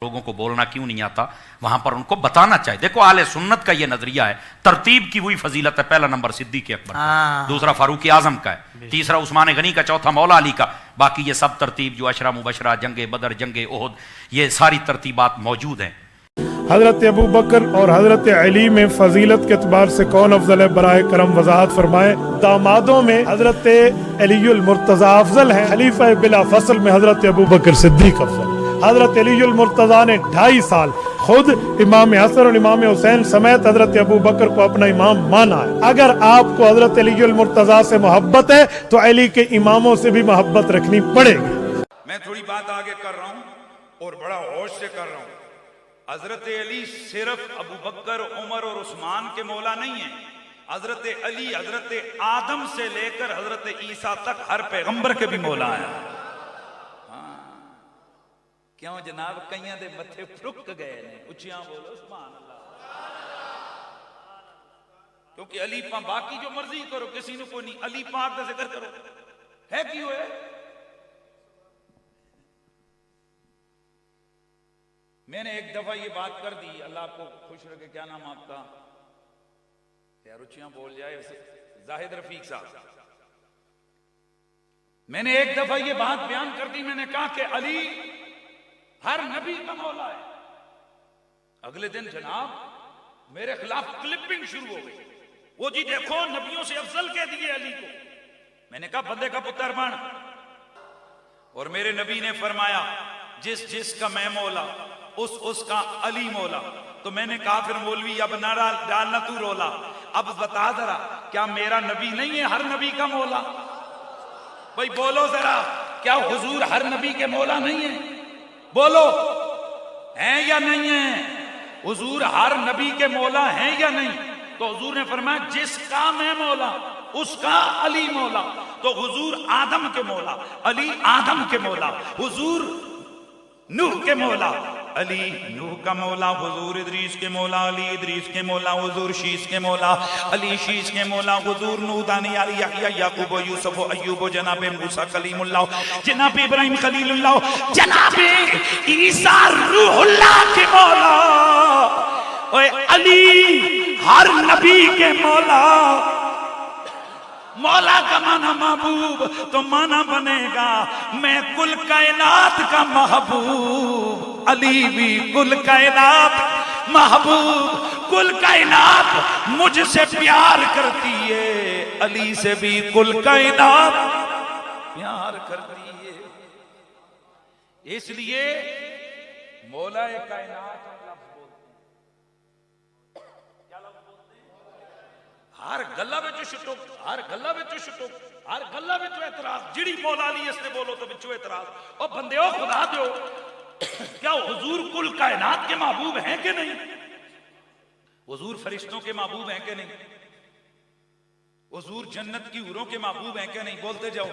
لوگوں کو بولنا کیوں نہیں آتا وہاں پر ان کو بتانا چاہیے. دیکھو اہل سنت کا یہ نظریہ ہے, ترتیب کی وہی فضیلت ہے. پہلا نمبر صدیق اکبر کا, دوسرا فاروق اعظم کا ہے, تیسرا عثمان غنی کا, چوتھا مولا علی کا. باقی یہ سب ترتیب جو عشرہ مبشرہ, جنگ بدر, جنگ احد, یہ ساری ترتیبات موجود ہیں. حضرت ابو بکر اور حضرت علی میں فضیلت کے اعتبار سے کون افضل ہے؟ برائے کرم وضاحت فرمائیں. دامادوں میں حضرت علی المرتضیٰ افضل ہیں, خلیفہ بلا فصل میں حضرت ابو بکر صدیق افضل. حضرت علی المرتضیٰ نے 2.5 سال خود امام حسن اور امام حسین سمیت حضرت ابو بکر کو اپنا امام مانا ہے. اگر آپ کو حضرت علی المرتضیٰ سے محبت ہے تو علی کے اماموں سے بھی محبت رکھنی پڑے گی. میں تھوڑی بات آگے کر رہا ہوں اور بڑا ہوش سے کر رہا ہوں. حضرت علی صرف ابو بکر, عمر اور عثمان کے مولا نہیں ہیں. حضرت علی حضرت آدم سے لے کر حضرت عیسیٰ تک ہر پیغمبر کے بھی مولا ہیں. کیوں جناب کئیاں دے متھے پھرک گئے نے, اچھیاں بولو سبحان اللہ. کیونکہ علی پاک باقی جو مرضی کرو, کسی نے کوئی نہیں, علی پاک کا ذکر کرو ہے کی ہوئے. میں نے ایک دفعہ یہ بات کر دی, اللہ آپ کو خوش رکھے. کیا نام آپ کا؟ یار اچھیاں بول جائے. زاہد رفیق صاحب. میں نے ایک دفعہ یہ بات بیان کر دی, میں نے کہا کہ علی ہر نبی کا مولا ہے. اگلے دن جناب میرے خلاف کلپنگ شروع ہو گئی. وہ جی دیکھو نبیوں سے افضل کہہ دیے علی کو. میں نے کہا بندے کا پتر بن. اور میرے نبی نے فرمایا جس جس کا میں مولا اس کا علی مولا. تو میں نے کہا پھر مولوی اب نہ ڈالنا تو رولا, اب بتا ذرا کیا میرا نبی نہیں ہے ہر نبی کا مولا؟ بھائی بولو ذرا, کیا حضور ہر نبی کے مولا نہیں ہے؟ بولو ہیں یا نہیں ہیں؟ حضور ہر نبی کے مولا ہیں یا نہیں؟ تو حضور نے فرمایا جس کا میں مولا اس کا علی مولا. تو حضور آدم کے مولا, علی آدم کے مولا. حضور نوح کے مولا, علی نوح کا مولا. حضور ادریس کے مولا, علی ادریس کے مولا. حضور شیس کے مولا, علی شیس کے مولا. حضور نوح, دانیال, یحییٰ, یعقوب, یوسف, ایوب, جناب موسیٰ کلیم اللہ, جناب ابراہیم خلیل اللہ, جناب عیسیٰ روح اللہ کے مولا. اوے علی ہر نبی کے مولا. مولا کا معنی محبوب, تو معنی بنے گا میں کل کائنات کا محبوب. علی بھی کل کائنات محبوب. کل کائنات مجھ سے پیار کرتی ہے, علی سے بھی کل کائنات پیار کرتی ہے. اس لیے مولا کائنات ہر گلہ میں جو شٹو, ہر گلہ میں جو شٹو, ہر گلہ میں جو اعتراض, جڑی مولا علی اس نے بولو تو بچو اعتراض. اور بندے ہو خدا دیو, کیا حضور کل کائنات کے محبوب ہیں کہ نہیں؟ حضور فرشتوں کے محبوب ہیں کہ نہیں؟ حضور جنت کی حوروں کے محبوب ہیں کہ نہیں؟ بولتے جاؤ.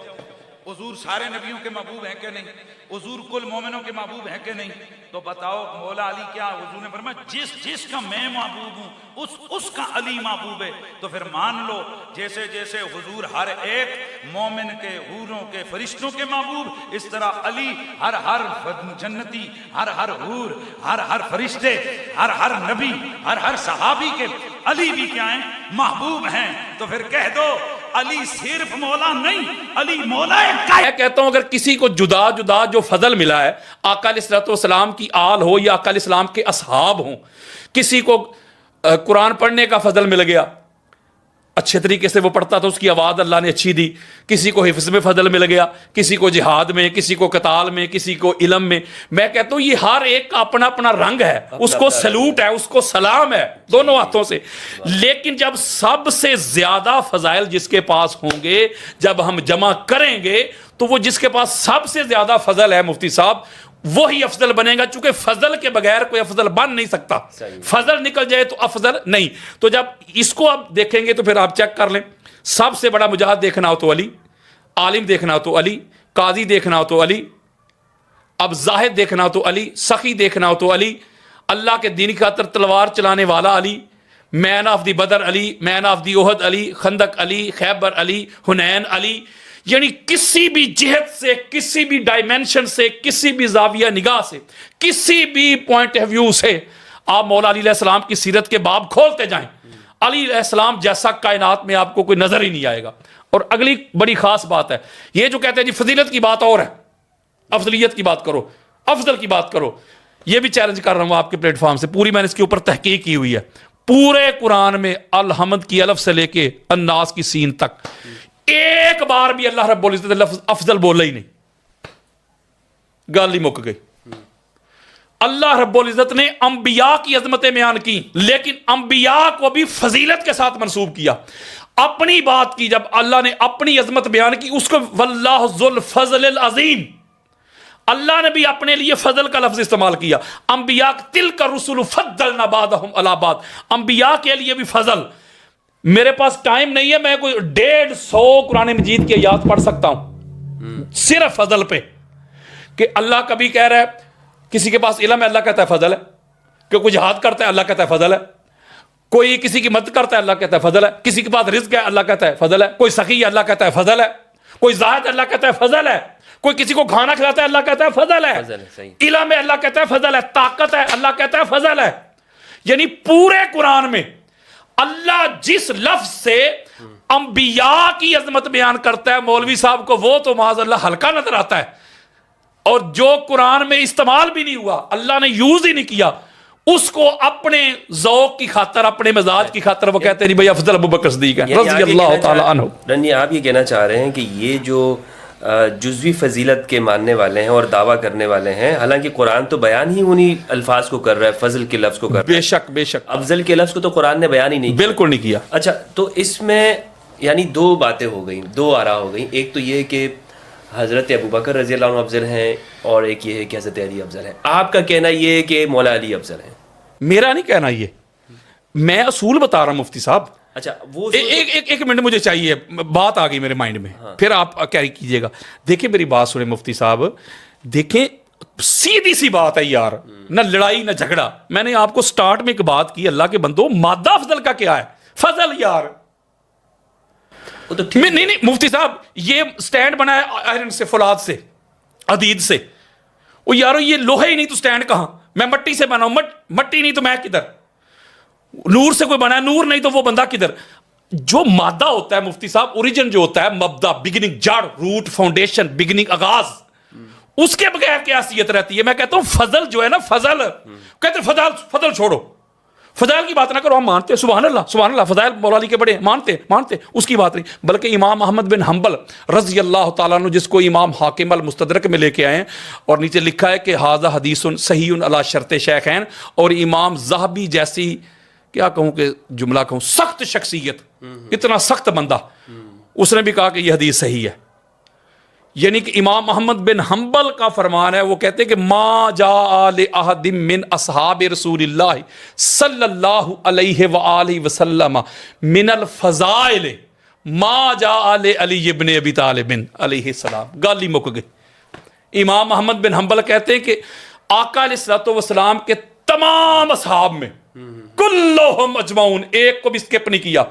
حضور سارے نبیوں کے محبوب ہیں کہ نہیں؟ حضور کل مومنوں کے محبوب ہیں کہ نہیں؟ تو بتاؤ مولا علی کیا؟ حضور نے فرمایا جس جس کا میں محبوب ہوں اس کا علی محبوب ہے. تو پھر مان لو جیسے جیسے حضور ہر ایک مومن کے, حوروں کے, فرشتوں کے محبوب, اس طرح علی ہر جنتی, ہر حور, ہر فرشتے, ہر نبی, ہر صحابی کے علی بھی کیا ہیں؟ محبوب ہیں. تو پھر کہہ دو علی صرف مولا نہیں, علی مولا ہے. میں کہتا ہوں اگر کسی کو جدا جدا جو فضل ملا ہے, آقا علیہ الصلوۃ والسلام کی آل ہو یا آقا علیہ السلام کے اصحاب ہوں, کسی کو قرآن پڑھنے کا فضل مل گیا, اچھے طریقے سے وہ پڑھتا تھا, اس کی آواز اللہ نے اچھی دی. کسی کو حفظ میں فضل مل گیا, کسی کو جہاد میں, کسی کو قتال میں, کسی کو علم میں. میں کہتا ہوں یہ ہر ایک کا اپنا اپنا رنگ ہے, اس کو سلوٹ ہے, اس کو سلام ہے دونوں ہاتھوں سے. لیکن جب سب سے زیادہ فضائل جس کے پاس ہوں گے, جب ہم جمع کریں گے تو وہ جس کے پاس سب سے زیادہ فضل ہے مفتی صاحب, وہی افضل بنے گا. چونکہ فضل کے بغیر کوئی افضل بن نہیں سکتا, فضل نکل جائے تو افضل نہیں. تو جب اس کو آپ دیکھیں گے تو پھر آپ چیک کر لیں, سب سے بڑا مجاہد دیکھنا ہو تو علی, عالم دیکھنا ہو تو علی, قاضی دیکھنا ہو تو علی, اب زاہد دیکھنا ہو تو علی, سخی دیکھنا ہو تو علی, اللہ کے دین کی خاطر تلوار چلانے والا علی, مین of the Badr Ali, main of the احد علی, خندق علی, خیبر علی, حنین علی. یعنی کسی بھی جہت سے، کسی بھی ڈائمینشن سے، کسی بھی زاویہ نگاہ سے، کسی بھی پوائنٹ آف ویو سے آپ مولا علی علیہ السلام کی سیرت کے باب کھولتے جائیں، علی علیہ السلام جیسا کائنات میں آپ کو کوئی نظر ہی نہیں آئے گا. اور اگلی بڑی خاص بات ہے، یہ جو کہتے ہیں جی فضیلت کی بات اور ہے، افضلیت کی بات کرو، افضل کی بات کرو، یہ بھی چیلنج کر رہا ہوں آپ کے پلیٹ فارم سے. پوری میں نے اس کے اوپر تحقیق کی ہوئی ہے. پورے قرآن میں الحمد کی الف سے لے کے الناس کی سین تک ایک بار بھی اللہ رب العزت نے لفظ افضل بولا ہی نہیں. گال ہی مک گئی. اللہ رب العزت نے انبیاء کی عظمتیں بیان کی، لیکن انبیاء کو بھی فضیلت کے ساتھ منسوب کیا. اپنی بات کی جب اللہ نے اپنی عظمت بیان کی، اس کو واللہ ذو الفضل العظیم، اللہ نے بھی اپنے لیے فضل کا لفظ استعمال کیا. انبیاء تلک الرسل فضلنا بعضهم علی بعض، انبیاء کے لیے بھی فضل. میرے پاس ٹائم نہیں ہے، میں کوئی 150 قرآن مجید کی آیات پڑھ سکتا ہوں صرف فضل پہ، کہ اللہ کبھی کہہ رہا ہے کسی کے پاس علم ہے، اللہ کہتا ہے فضل ہے. کہ کوئی جہاد کرتا ہے، اللہ کہتا ہے فضل ہے. کوئی کسی کی مدد کرتا ہے، اللہ کہتا ہے فضل ہے. کسی کے پاس رزق ہے، اللہ کہتا ہے فضل ہے. کوئی سخی ہے، اللہ کہتا ہے فضل ہے. کوئی زاہد، اللہ کہتا ہے فضل ہے. کوئی کسی کو کھانا کھلاتا ہے، اللہ کہتا ہے فضل ہے. علم ہے، اللہ کہتا ہے فضل ہے. طاقت ہے، اللہ کہتا ہے فضل ہے. یعنی پورے قرآن میں اللہ جس لفظ سے انبیاء کی عظمت بیان کرتا ہے، مولوی صاحب کو وہ تو معاذ اللہ ہلکا نظر آتا ہے، اور جو قرآن میں استعمال بھی نہیں ہوا، اللہ نے یوز ہی نہیں کیا، اس کو اپنے ذوق کی خاطر، اپنے مزاج کی خاطر وہ کہتے ہیں بھائی افضل ابوبکر صدیق ہے رضی اللہ تعالی عنہ. رنی آپ یہ کہنا چاہ رہے ہیں کہ یہ جو جزوی فضیلت کے ماننے والے ہیں اور دعویٰ کرنے والے ہیں، حالانکہ قرآن تو بیان ہی انہی الفاظ کو کر رہا ہے، فضل کے لفظ کو کر رہا ہے. بے شک بے شک. افضل کے لفظ کو تو قرآن نے بیان ہی نہیں کیا. بالکل نہیں کیا. اچھا، تو اس میں یعنی دو باتیں ہو گئیں، دو آراء ہو گئیں. ایک تو یہ کہ حضرت ابوبکر رضی اللہ عنہ افضل ہیں، اور ایک یہ ہے کہ حضرت علی افضل ہیں. آپ کا کہنا یہ ہے کہ مولا علی افضل ہیں. میرا نہیں کہنا یہ، میں اصول بتا رہا ہوں مفتی صاحب. اچھا، وہ ایک منٹ مجھے چاہیے، بات آ گئی میرے مائنڈ میں، پھر آپ کیری کیجئے گا. دیکھیں میری بات سنیں مفتی صاحب، دیکھیں سیدھی سی بات ہے یار، نہ لڑائی نہ جھگڑا. میں نے آپ کو سٹارٹ میں ایک بات کی، اللہ کے بندو مادہ افضل کا کیا ہے؟ فضل یار. وہ تو ٹھیک نہیں مفتی صاحب، یہ سٹینڈ بنا ہے آئرن سے، فولاد سے، حدید سے. وہ یارو یہ لوہے ہی نہیں تو سٹینڈ کہاں؟ میں مٹی سے بنا ہوں، مٹی نہیں تو میں کدھر؟ نور سے کوئی بنا ہے، نور نہیں تو وہ بندہ کدھر؟ جو مادہ ہوتا ہے مفتی صاحب، اوریجن جو ہوتا ہے، مبدا، بگننگ، جڑ، روٹ، فاؤنڈیشن، بگننگ، آغاز، اس کے بغیر کیا حیثیت رہتی ہے؟ میں کہتا ہوں فضل جو ہے نا، فضل کہتے ہیں فضل چھوڑو، فضائل کی بات نہ کرو. ہم مانتے ہیں، سبحان اللہ، فضائل مولا علی کے بڑے مانتے اس کی بات نہیں. بلکہ امام احمد بن حنبل رضی اللہ تعالیٰ عنہ، جس کو امام حاکم المستدرک میں لے کے آئے ہیں، اور نیچے لکھا ہے کہ ھذا حدیث صحیح علی شرط شیخین، اور امام ذہبی جیسی کیا کہوں کہ جملہ کہوں، سخت شخصیت، اتنا سخت بندہ، اس نے بھی کہا کہ یہ حدیث صحیح ہے. یعنی کہ امام محمد بن حنبل کا فرمان ہے، وہ کہتے ہیں کہ ما جاء لأحد من اصحاب رسول اللہ صلی اللہ علیہ وآلہ وسلم من الفضائل ما جاء لعلی ابن ابی طالب علیہ السلام. گالی مک گئی. امام محمد بن حنبل کہتے ہیں کہ آقا علیہ الصلوۃ والسلام کے تمام اصحاب میں کلہم اجمعون، ایک کو بھی اسکپ نہیں کیا،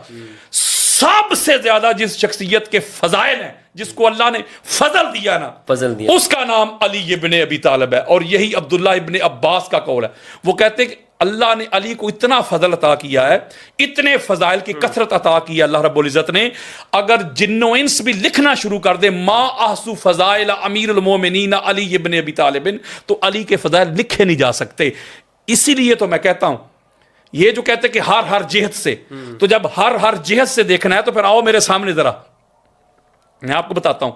سب سے زیادہ جس شخصیت کے فضائل ہیں، جس کو اللہ نے فضل دیا نا، فضل دیا، اس کا نام علی ابن ابی طالب ہے. اور یہی عبداللہ ابن عباس کا قول ہے. وہ کہتے ہیں کہ اللہ نے علی کو اتنا فضل عطا کیا ہے، اتنے فضائل کی کثرت عطا کی ہے اللہ رب العزت نے، اگر جن و انس بھی لکھنا شروع کر دے ما احصو فضائل امیر المومنین علی ابن ابی طالب، تو علی کے فضائل لکھے نہیں جا سکتے. اسی لیے تو میں کہتا ہوں، یہ جو کہتے ہیں کہ ہر جہت سے، تو جب ہر جہت سے دیکھنا ہے تو پھر آؤ میرے سامنے ذرا، میں آپ کو بتاتا ہوں.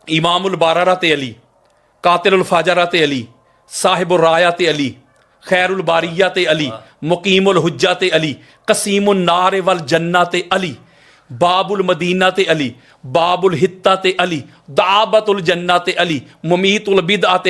امام الباررات علی، قاتل الفاجرات علی، صاحب الرایات علی، خیر الباریات علی، مقیم الحجات علی، قسیم النار والجنات علی، باب المدینات علی، باب الحتات علی، دعابت الجنات علی، ممیت البدعات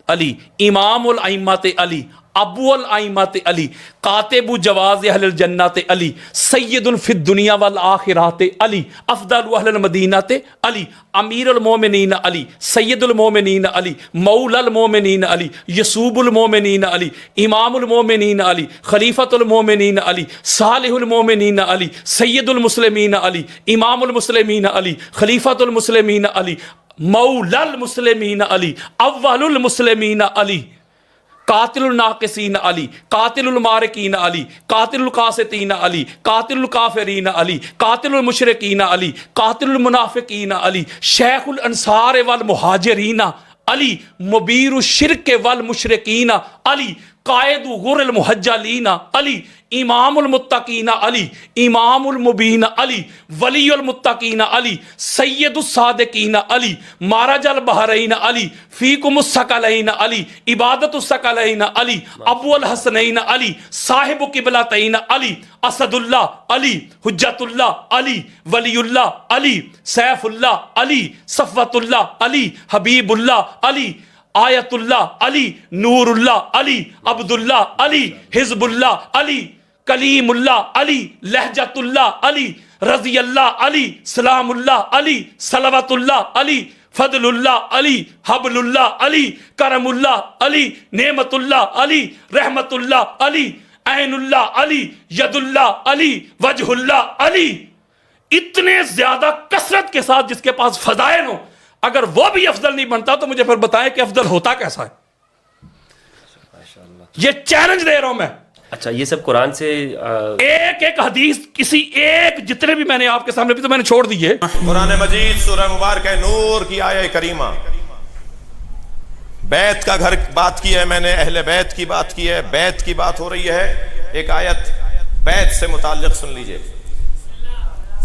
علی، امام الائمات علی، ابو الائمات علی، کاتب جواز اہل الجنات علی، سید فی الدنیا والآخرات علی، افضل اہل المدینات علی، امیر المومنین علی، سید المومنین علی، مولا المومنین علی، یسوب المومنین علی، امام المومنین علی، خلیفۃ المومنین علی، صالح المومنین علی، سید المسلمین علی، امام المسلمین علی، خلیفۃ المسلمین علی، مولا المسلمین علی، اول المسلمین علی، قاتل الناقصین علی، قاتل المارقین علی، قاتل القاسطین علی، قاتل الکافرین علی، قاتل المشرکین علی، قاتل المنافقین علی، شیخ الانصار والمہاجرین علی، مبیر الشرک والمشرکین علی، قائد غر المحجلین علی، امام المتقین علی، امام المبین علی، ولی المتقین علی، سید الصادقین علی، مارج البحرین علی، فیکم الثقلین علی، عبادت الثقلین علی، ابو الحسنین علی، صاحب قبلتین علی، اسد اللہ علی، حجت اللہ علی، ولی اللہ علی، سیف اللہ علی، صفوت اللہ علی، حبیب اللہ علی، آیت اللہ علی، نور اللہ علی، عبداللہ علی، حزب اللہ علی، کلیم اللہ علی، لہجت اللہ علی، رضی اللہ علی، سلام اللہ علی، صلوات اللہ علی، فضل اللہ علی، حبل اللہ علی، کرم اللہ علی، نعمت اللہ علی، رحمت اللہ علی، عین اللہ علی، ید اللہ علی، وجہ اللہ علی. اتنے زیادہ کثرت کے ساتھ جس کے پاس فضائل ہوں، اگر وہ بھی افضل نہیں بنتا تو مجھے پھر بتائیں کہ افضل ہوتا کیسا ہے. یہ چیلنج دے رہا ہوں میں. اچھا یہ سب قرآن سے ایک ایک حدیث کسی ایک جتنے بھی میں نے آپ کے سامنے بھی تو میں نے چھوڑ دیے. قرآن مجید سورہ مبارکہ نور کی آیہ کریمہ، بیت کا گھر بات کی ہے میں نے، اہل بیت کی بات کی ہے، بیت کی بات ہو رہی ہے. ایک آیت بیت سے متعلق سن لیجئے.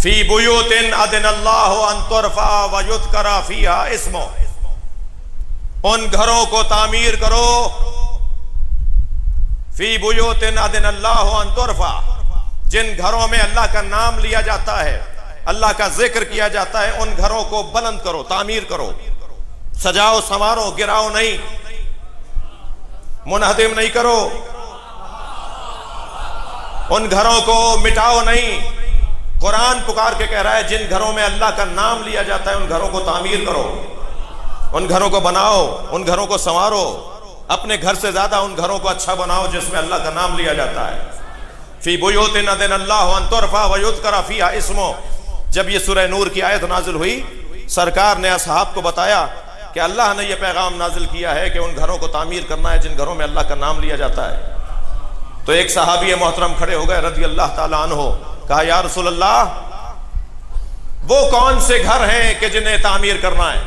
فی بیوت اذن اللہ ان ترفع ویذکر فیہا اسمہ، ان گھروں کو تعمیر کرو. فی بیوت اذن اللہ ان ترفع، جن گھروں میں اللہ کا نام لیا جاتا ہے، اللہ کا ذکر کیا جاتا ہے، ان گھروں کو بلند کرو، تعمیر کرو، سجاؤ سنوارو، گراؤ نہیں، منہدم نہیں کرو، ان گھروں کو مٹاؤ نہیں. قرآن پکار کے کہہ رہا ہے جن گھروں میں اللہ کا نام لیا جاتا ہے ان گھروں کو تعمیر کرو، ان گھروں کو بناؤ، ان گھروں کو سنوارو. اپنے گھر سے زیادہ ان گھروں کو اچھا بناؤ جس میں اللہ کا نام لیا جاتا ہے. فی بیوت اذن اللہ ان ترفع ویذکر فیہا اسمہ. جب یہ سورہ نور کی آیت نازل ہوئی، سرکار نے اصحاب کو بتایا کہ اللہ نے یہ پیغام نازل کیا ہے کہ ان گھروں کو تعمیر کرنا ہے جن گھروں میں اللہ کا نام لیا جاتا ہے. تو ایک صحابی محترم کھڑے ہو گئے رضی اللہ تعالیٰ عنہ، کہا یا رسول اللہ وہ کون سے گھر ہیں کہ جنہیں تعمیر کرنا ہے؟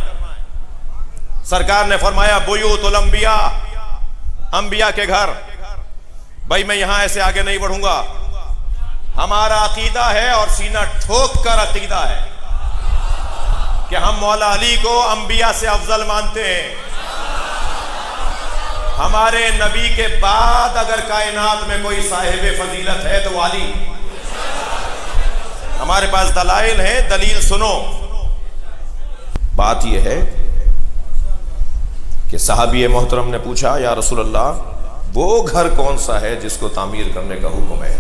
سرکار نے فرمایا بیوت الانبیاء، انبیاء کے گھر. بھائی میں یہاں ایسے آگے نہیں بڑھوں گا. ہمارا عقیدہ ہے اور سینہ ٹھوک کر عقیدہ ہے کہ ہم مولا علی کو انبیاء سے افضل مانتے ہیں. ہمارے نبی کے بعد اگر کائنات میں کوئی صاحب فضیلت ہے تو وہ علی. ہمارے پاس دلائل ہیں، دلیل سنو. بات یہ ہے کہ صحابی محترم نے پوچھا یا رسول اللہ وہ گھر کون سا ہے جس کو تعمیر کرنے کا حکم ہے؟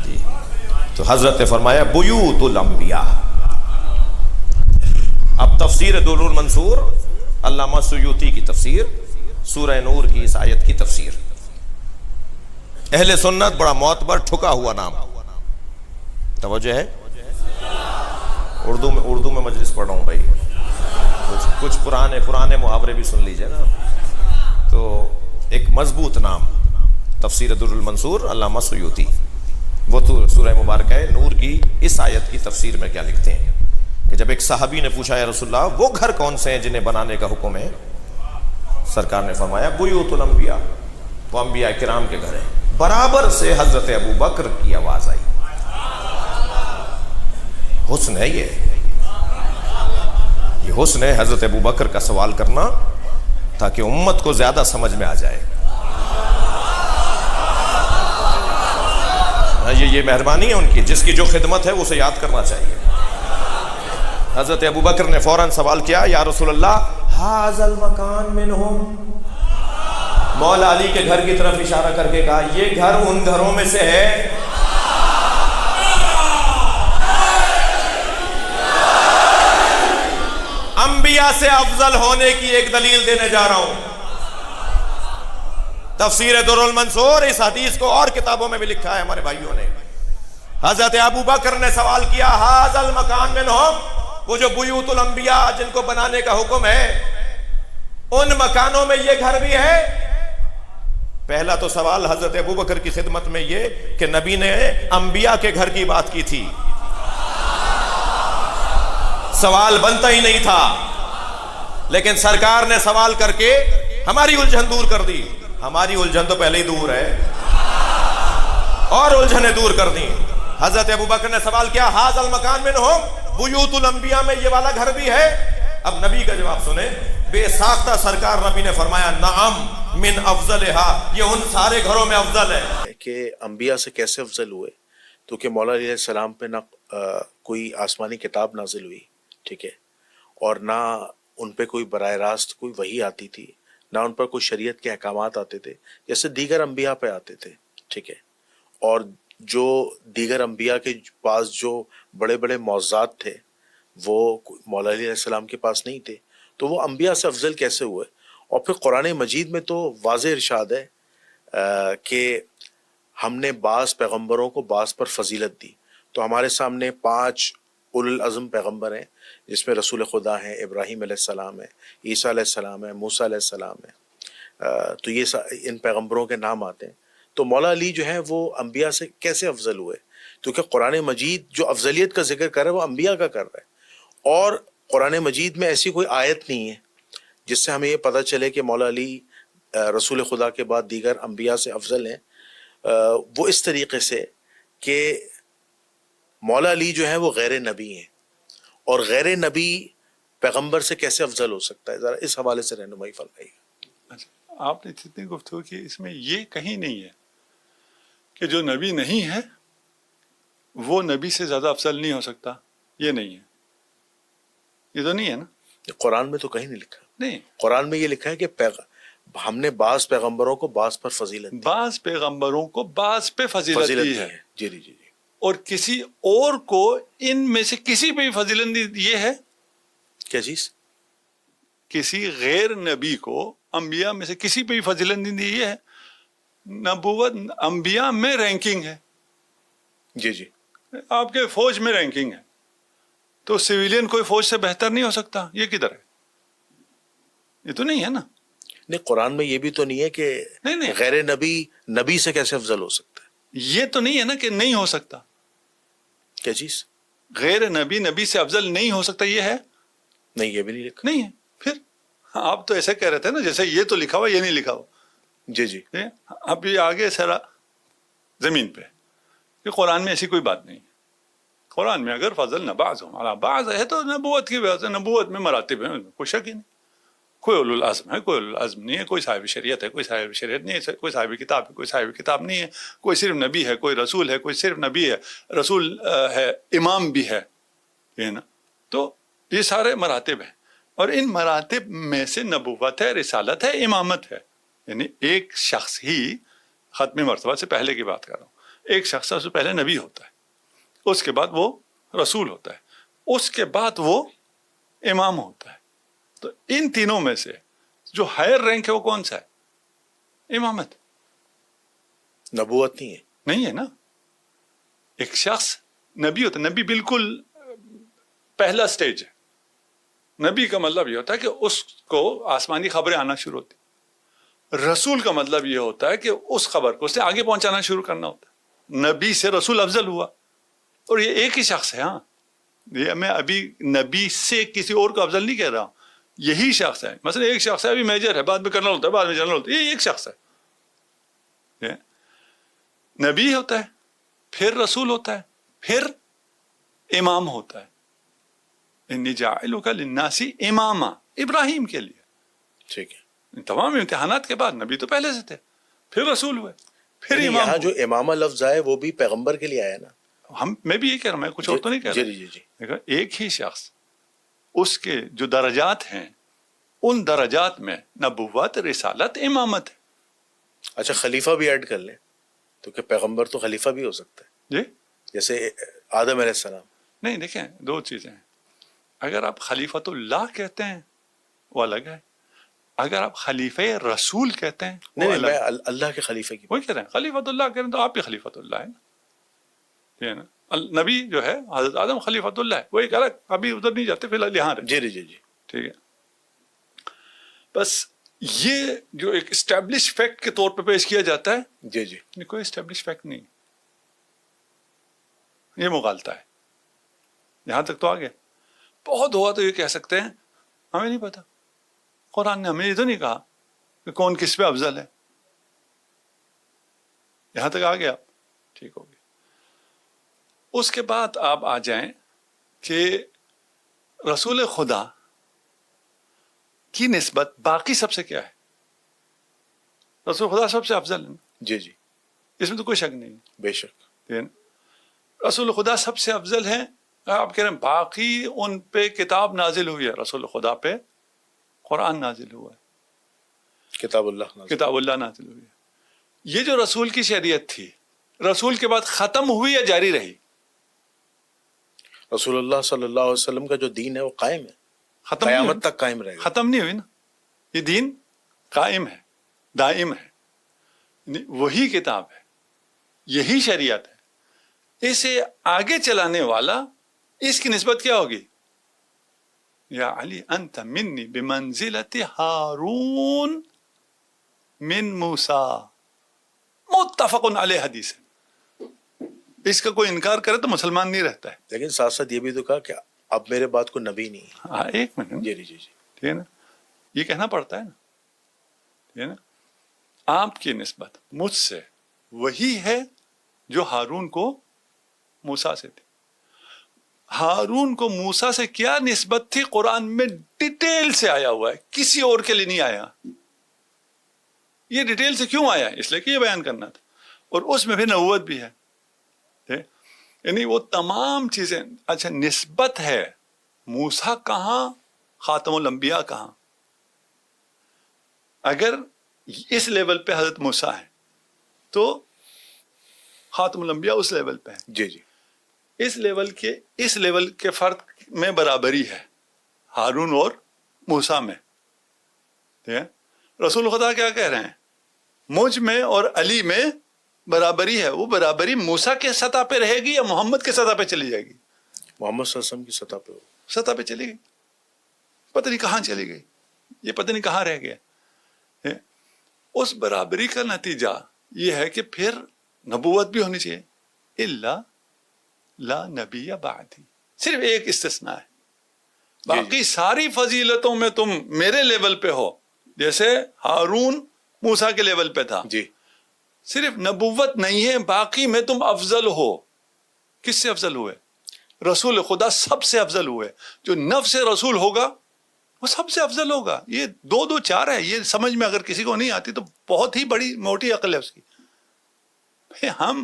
جی. تو حضرت نے فرمایا بیوت الانبیاء. اب تفسیر دور المنصور، علامہ سیوطی کی تفسیر، سورہ نور کی اس آیت کی تفسیر. اہل سنت بڑا معتبر ٹھکا ہوا نام. توجہ ہے؟ اردو میں مجلس پڑھ رہا ہوں بھائی، کچھ پرانے محاورے بھی سن لیجئے نا. تو ایک مضبوط نام تفسیر در المنصور، علامہ سیوطی. وہ تو سورہ مبارکہ نور کی اس آیت کی تفسیر میں کیا لکھتے ہیں کہ جب ایک صحابی نے پوچھا یا رسول اللہ وہ گھر کون سے ہیں جنہیں بنانے کا حکم ہے؟ سرکار نے فرمایا بیوت الانبیاء، وہ انبیاء کرام کے گھر ہیں. برابر سے حضرت ابو بکر کی آواز آئی. حسن ہے یہ حسن ہے حضرت ابو بکر کا سوال کرنا تاکہ امت کو زیادہ سمجھ میں آ جائے. یہ مہربانی ہے ان کی، جس کی جو خدمت ہے اسے یاد کرنا چاہیے. حضرت ابو بکر نے فوراً سوال کیا یا رسول اللہ ھذا المکان منہم، مولا علی کے گھر کی طرف اشارہ کر کے کہا یہ گھر ان گھروں میں سے ہے انبیاء سے افضل ہونے کی ایک دلیل دینے جا رہا ہوں. تفسیر در المنصور اس حدیث کو اور کتابوں میں بھی لکھا ہے ہمارے بھائیوں نے. حضرت ابو بکر نے سوال کیا ھذا المکان منہم, وہ جو بیوت الانبیاء جن کو بنانے کا حکم ہے ان مکانوں میں یہ گھر بھی ہے؟ پہلا تو سوال حضرت ابو بکر کی خدمت میں یہ کہ نبی نے انبیاء کے گھر کی بات کی تھی, سوال بنتا ہی نہیں تھا, لیکن سرکار نے سوال کر کے ہماری الجھن دور کر دی. ہماری الجھن تو پہلے ہی دور ہے اور الجھنیں دور کر دی. حضرت ابو بکر نے سوال کیا ھذا المکان منہم, بیوت الانبیاء میں یہ والا گھر بھی ہے؟ اب نبی کا جواب سنیں. بے ساختہ سرکار نبی نے فرمایا نعم من افضلہا, یہ ان سارے گھروں میں افضل ہے. کہ انبیاء سے کیسے افضل ہوئے؟ تو کہ مولا علیہ السلام پہ نہ کوئی آسمانی کتاب نازل ہوئی, ٹھیک ہے, اور نہ ان پہ کوئی براہ راست کوئی وحی آتی تھی, نہ ان پر کوئی شریعت کے احکامات آتے تھے جیسے دیگر انبیاء پہ آتے تھے, ٹھیک ہے, اور جو دیگر انبیاء کے پاس جو بڑے بڑے معجزات تھے وہ مولا علیہ السلام کے پاس نہیں تھے, تو وہ انبیاء سے افضل کیسے ہوئے؟ اور پھر قرآن مجید میں تو واضح ارشاد ہے کہ ہم نے بعض پیغمبروں کو بعض پر فضیلت دی. تو ہمارے سامنے 5 اولو العزم پیغمبر ہیں جس میں رسول خدا ہیں, ابراہیم علیہ السلام ہے, عیسیٰ علیہ السلام ہے, موسیٰ علیہ السلام ہے, تو یہ ان پیغمبروں کے نام آتے ہیں. تو مولا علی جو ہیں وہ انبیاء سے کیسے افضل ہوئے؟ کیونکہ قرآن مجید جو افضلیت کا ذکر کر رہا ہے وہ انبیاء کا کر رہا ہے, اور قرآن مجید میں ایسی کوئی آیت نہیں ہے جس سے ہمیں یہ پتہ چلے کہ مولا علی رسول خدا کے بعد دیگر انبیاء سے افضل ہیں. وہ اس طریقے سے کہ مولا علی جو ہیں وہ غیر نبی ہیں, اور غیر نبی پیغمبر سے کیسے افضل ہو سکتا ہے؟ ذرا اس حوالے سے رہنمائی فرمائیے. آپ نے جتنی گفتگو کی اس میں یہ کہیں نہیں ہے کہ جو نبی نہیں ہے وہ نبی سے زیادہ افضل نہیں ہو سکتا, یہ نہیں ہے, یہ تو نہیں ہے نا. قرآن میں تو کہیں نہیں لکھا. نہیں, قرآن میں یہ لکھا ہے کہ ہم نے بعض پیغمبروں کو بعض پر فضیلت دی. بعض پیغمبروں کو بعض پہ فضیلت دی ہے, جی جی جی, اور کسی اور کو ان میں سے کسی پہ بھی فضیلت یہ ہے. کیا چیز؟ کسی غیر نبی کو انبیاء میں سے کسی پہ بھی فضیلت نہیں دی, یہ ہے نبوت انبیاء میں رینکنگ ہے. جی جی, آپ کے فوج میں رینکنگ ہے, تو سویلین کوئی فوج سے بہتر نہیں ہو سکتا, یہ کدھر ہے؟ یہ تو نہیں ہے نا. نہیں, قرآن میں یہ بھی تو نہیں ہے کہ نہیں, غیر نبی نبی سے کیسے افضل ہو سکتا ہے. یہ تو نہیں ہے نا کہ نہیں ہو سکتا. کیا چیز؟ غیر نبی نبی سے افضل نہیں ہو سکتا, یہ ہے نہیں, یہ بھی نہیں لکھا. نہیں ہے. پھر آپ تو ایسے کہہ رہے تھے نا جیسے یہ تو لکھا ہوا یہ نہیں لکھا ہوا. جی جی, اب یہ آگے سرا زمین پہ کہ قرآن میں ایسی کوئی بات نہیں ہے. قرآن میں اگر فضل نبعض ہمارا بعض ہے تو نبوت کی وجہ سے, نبوت میں مراتب ہیں, کوئی شک ہی نہیں. کوئی اولو العزم ہے, کوئی اولو العزم نہیں ہے, کوئی صاحب شریعت ہے, کوئی صاحب شریعت نہیں ہے, کوئی صاحب کتاب ہے, کوئی صاحب کتاب نہیں ہے, کوئی صرف نبی ہے, کوئی رسول ہے, کوئی صرف نبی ہے, رسول ہے, امام بھی ہے, یہ نا. تو یہ سارے مراتب ہیں, اور ان مراتب میں سے نبوت ہے, رسالت ہے, امامت ہے. یعنی ایک شخص ہی ختم مرتبہ سے پہلے کی بات کر رہا ہوں, ایک شخص سے پہلے نبی ہوتا ہے, اس کے بعد وہ رسول ہوتا ہے, اس کے بعد وہ امام ہوتا ہے. تو ان تینوں میں سے جو ہائر رینک ہے وہ کون سا ہے؟ امامت. نبوت نہیں ہے. نہیں ہے نا. ایک شخص نبی ہوتا ہے, نبی بالکل پہلا سٹیج ہے. نبی کا مطلب یہ ہوتا ہے کہ اس کو آسمانی خبریں آنا شروع ہوتی. رسول کا مطلب یہ ہوتا ہے کہ اس خبر کو اس سے آگے پہنچانا شروع کرنا ہوتا ہے. نبی سے رسول افضل ہوا, اور یہ ایک ہی شخص ہے. ہاں, یہ میں ابھی نبی سے کسی اور کو افضل نہیں کہہ رہا ہوں, یہی شخص ہے. مثلا ایک شخص ہے, ابھی میجر ہے, بعد میں کرنل ہوتا ہے, بعد میں جنرل ہوتا ہے, یہ ایک شخص ہے. نبی ہوتا ہے, پھر رسول ہوتا ہے, پھر امام ہوتا ہے. انی جاعلک للناس اماما, ابراہیم کے لیے. ٹھیک ہے. تمام امتحانات کے بعد نبی تو پہلے سے تھے, پھر رسول ہوئے, پھر امام. یہاں جو امامہ لفظ آئے وہ بھی پیغمبر کے لیے آیا نا. میں بھی یہ کہہ رہا ہوں, میں کچھ اور تو نہیں کہہ رہا. جی جی جی, دیکھو, ایک ہی شخص, اس کے جو درجات ہیں ان درجات میں نبوت, رسالت, امامت ہے. اچھا خلیفہ بھی ایڈ کر لیں تو کہ پیغمبر تو خلیفہ بھی ہو سکتا ہے جی جیسے آدم علیہ السلام. نہیں دیکھیں دو چیزیں ہیں. اگر آپ خلیفۃ اللہ کہتے ہیں وہ الگ ہے, اگر آپ خلیفہ رسول کہتے ہیں وہ نہیں الگ میں ہے. اللہ کے خلیفے کی وہی کہہ رہے ہیں خلیفۃ اللہ کہہ رہے ہیں تو آپ بھی خلیفۃ اللہ ہے نا, ٹھیک ہے نا. نبی جو ہے حضرت آدم خلیفۃ اللہ ہے, وہ ایک الگ, ابھی ادھر نہیں جاتے فی الحال یہاں رہتے. جی جی جی ٹھیک ہے. بس یہ جو ایک اسٹیبلش فیکٹ کے طور پہ پیش کیا جاتا ہے, جی جی یہ کوئی اسٹیبلش فیکٹ نہیں, یہ مغالطہ ہے. یہاں تک تو آ گیا. بہت ہوا تو یہ کہہ سکتے ہیں ہمیں نہیں پتا, قرآن نے ہمیں یہ تو نہیں کہا کہ کون کس پہ افضل ہے. یہاں تک آ گیا, ٹھیک ہو گیا. اس کے بعد آپ آ جائیں کہ رسول خدا کی نسبت باقی سب سے کیا ہے. رسول خدا سب سے افضل ہے, جی جی اس میں تو کوئی شک نہیں. بے شک رسول خدا سب سے افضل ہے. آپ کہہ رہے ہیں باقی ان پہ کتاب نازل ہوئی ہے, رسول خدا پہ قرآن نازل ہوا ہے, کتاب اللہ نازل. کتاب اللہ نازل ہوئی ہے. یہ جو رسول کی شریعت تھی رسول کے بعد ختم ہوئی یا جاری رہی؟ رسول اللہ صلی اللہ علیہ وسلم کا جو دین ہے وہ قائم ہے, ختم نہیں قیامت ہوئی, تک قائم رہے گا. ختم نہیں ہوئی نا. یہ دین قائم ہے, دائم ہے, وہی کتاب ہے, یہی شریعت ہے. اسے آگے چلانے والا اس کی نسبت کیا ہوگی؟ یا علی انت منی بمنزلت ہارون من موسیٰ, متفق علیہ حدیث ہے. اس کا کوئی انکار کرے تو مسلمان نہیں رہتا ہے. لیکن ساتھ ساتھ یہ بھی تو کہا کہ اب میرے بعد کو نبی نہیں ہے. ہاں ایک منٹ, جی جی جی ٹھیک ہے نا, یہ کہنا پڑتا ہے نا, ٹھیک ہے نا. آپ کی نسبت مجھ سے وہی ہے جو ہارون کو موسیٰ سے تھی. ہارون کو موسیٰ سے کیا نسبت تھی قرآن میں ڈیٹیل سے آیا ہوا ہے, کسی اور کے لیے نہیں آیا. یہ ڈیٹیل سے کیوں آیا؟ اس لیے کہ یہ بیان کرنا تھا, اور اس میں بھی نبوت بھی ہے. یعنی وہ تمام چیزیں. اچھا نسبت ہے, موسیٰ کہاں, خاتم الانبیاء کہاں؟ اگر اس لیول پہ حضرت موسیٰ ہے تو خاتم الانبیاء اس لیول پہ ہے. جی جی اس لیول کے فرق میں برابری ہے ہارون اور موسیٰ میں. ٹھیک ہے. رسول خدا کیا کہہ رہے ہیں؟ مجھ میں اور علی میں برابری ہے. وہ برابری موسیٰ کے سطح پہ رہے گی یا محمد کے سطح پہ چلی جائے گی؟ محمد صلی اللہ علیہ وسلم کی سطح پہ ہو. سطح پہ چلی گئی, پتہ نہیں کہاں چلی گئی, یہ پتہ نہیں کہاں رہ گیا. اس برابری کا نتیجہ یہ ہے کہ پھر نبوت بھی ہونی چاہیے. الا لا نبی بعدی, صرف ایک استثناء ہے. باقی ساری فضیلتوں میں تم میرے لیول پہ ہو, جیسے ہارون موسیٰ کے لیول پہ تھا. جی صرف نبوت نہیں ہے, باقی میں تم افضل ہو. کس سے افضل ہوئے؟ رسول خدا سب سے افضل ہوئے. جو نفس رسول ہوگا وہ سب سے افضل ہوگا. یہ دو چار ہے, یہ سمجھ میں اگر کسی کو نہیں آتی تو بہت ہی بڑی موٹی عقل ہے اس کی. ہم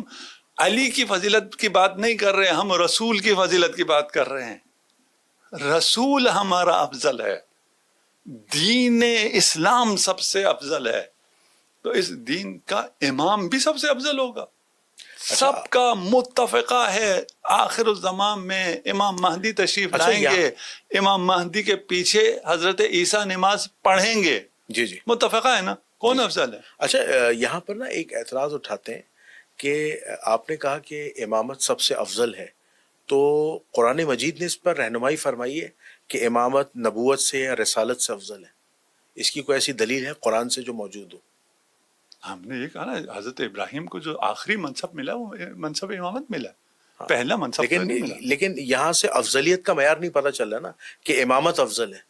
علی کی فضیلت کی بات نہیں کر رہے, ہم رسول کی فضیلت کی بات کر رہے ہیں. رسول ہمارا افضل ہے, دین اسلام سب سے افضل ہے, تو اس دین کا امام بھی سب سے افضل ہوگا. سب کا متفقہ ہے آخر الزمان میں امام مہدی تشریف لائیں گے, امام مہدی کے پیچھے حضرت عیسیٰ نماز پڑھیں گے. جی جی متفقہ ہے نا, کون افضل ہے؟ اچھا یہاں پر نا ایک اعتراض اٹھاتے ہیں کہ آپ نے کہا کہ امامت سب سے افضل ہے, تو قرآن مجید نے اس پر رہنمائی فرمائی ہے کہ امامت نبوت سے یا رسالت سے افضل ہے. اس کی کوئی ایسی دلیل ہے قرآن سے جو موجود ہو؟ ہم نے یہ کہا نا, حضرت ابراہیم کو جو آخری منصب ملا وہ منصب امامت ملا, پہلا منصب نہیں ملا. لیکن یہاں سے افضلیت کا معیار نہیں پتہ چل رہا نا کہ امامت افضل ہے.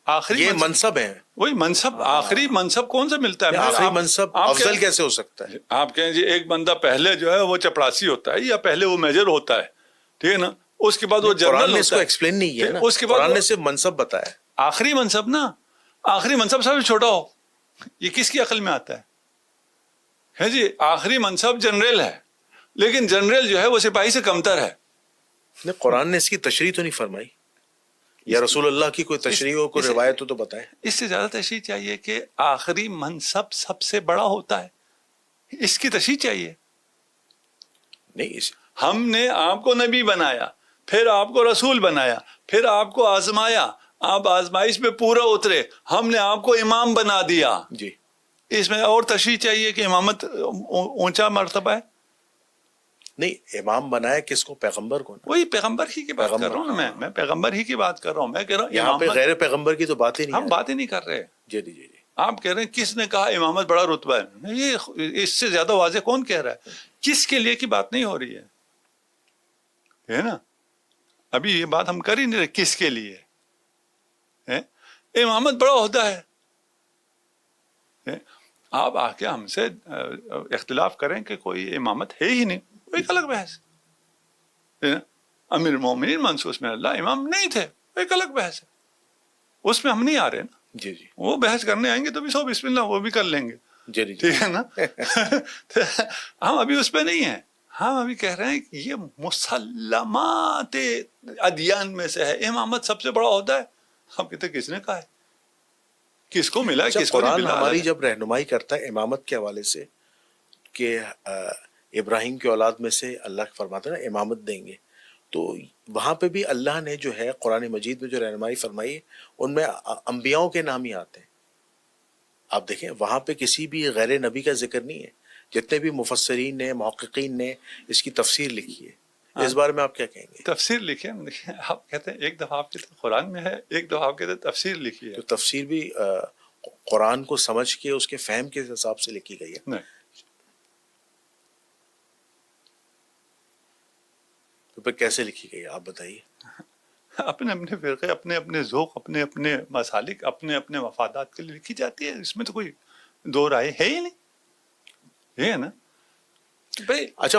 آخری یہ منصب ہے, وہی منصب, آخری منصب کون سے ملتا ہے؟ آخری منصب افضل کیسے ہو سکتا ہے؟ آپ کہیں جی ایک بندہ پہلے جو ہے وہ چپڑاسی ہوتا ہے یا پہلے وہ میجر ہوتا ہے, ٹھیک ہے نا, اس کے بعد وہ جنرل قرآن نے اس ہوتا کو ہے. ایکسپلین نہیں کیا نا, اس کے بعد قرآن نے صرف منصب بتایا. آخری منصب نا, آخری منصب سب سے چھوٹا ہو, یہ کس کی عقل میں آتا ہے جی؟ آخری منصب جنرل ہے, لیکن جنرل جو ہے وہ سپاہی سے کمتر ہے. قرآن نے اس کی تشریح تو نہیں فرمائی, یا رسول اللہ کی کوئی تشریح ہو, کوئی روایت ہو تو بتائیں. اس سے زیادہ تشریح چاہیے کہ آخری منصب سب سے بڑا ہوتا ہے. اس کی تشریح چاہیے. نہیں ہم نے آپ کو نبی بنایا, پھر آپ کو رسول بنایا, پھر آپ کو آزمایا, آپ آزمائش میں پورا اترے, ہم نے آپ کو امام بنا دیا. جی اس میں اور تشریح چاہیے کہ امامت اونچا مرتبہ ہے. نہیں, امام بنایا کس کو؟ پیغمبر کو نا. وہی پیغمبر ہی کی بات کر رہا ہوں نا, میں پیغمبر ہی کی بات کر رہا ہوں. میں کہہ رہا ہوں یہاں پہ امامت- غیر پیغمبر کی تو بات ہی نہیں ہم ہے. بات ہی نہیں کر رہے. جی جی جی. آپ کہہ رہے ہیں کس نے کہا امامت بڑا رتبہ ہے. یہ اس سے زیادہ واضح کون کہہ رہا ہے؟ کس کے لیے کی بات نہیں ہو رہی ہے نا. ابھی یہ بات ہم کر ہی نہیں رہے کس کے لیے. امامت بڑا عہدہ ہے. آپ آ کے ہم سے اختلاف کریں کہ کوئی امامت ہے ہی نہیں, وہ ایک الگ بحث ہے. امیر المومنین منصوص میں اللہ امام نہیں تھے, ایک الگ بحث ہے. اس میں ہم نہیں آ رہے نا. جی جی وہ بحث کرنے آئیں گے تو بھی سو بسم اللہ وہ بھی کر لیں گے. جی جی. ٹھیک ہے نا. ہم ابھی اس پہ نہیں ہیں. ہم ابھی کہہ رہے ہیں کہ یہ مسلمات ادیان میں سے ہے, امامت سب سے بڑا عہدہ ہے. ہم کہتے کس نے کہا ہے, کس کو ملا, اچھا, کس کو نہیں قرآن ملا. ہماری جب رہنمائی کرتا ہے امامت کے حوالے سے کہ ابراہیم کی اولاد میں سے اللہ فرماتا ہے نا امامت دیں گے, تو وہاں پہ بھی اللہ نے جو ہے قرآن مجید میں جو رہنمائی فرمائی ہے ان میں انبیاؤں کے نام ہی آتے ہیں. آپ دیکھیں وہاں پہ کسی بھی غیر نبی کا ذکر نہیں ہے. جتنے بھی مفسرین نے, محققین نے اس کی تفسیر لکھی ہے. اس بارے میں آپ کیا کہیں گے؟ تفسیر لکھیں. آپ کہتے ہیں ایک دفعہ آپ کہتے ہیں قرآن میں ہے, ایک دفعہ آپ کہتے ہیں تفسیر لکھی ہے. تو تفسیر بھی قرآن کو سمجھ کے اس کے فہم کے حساب سے لکھی گئی ہے. نہیں, تو پھر کیسے لکھی گئی ہے آپ بتائیے. اپنے اپنے فرقے, اپنے اپنے ذوق, اپنے اپنے مسالک, اپنے اپنے مفادات کے لیے لکھی جاتی ہے. اس میں تو کوئی دو رائے ہے ہی نہیں. یہ ہے نا بھائی. اچھا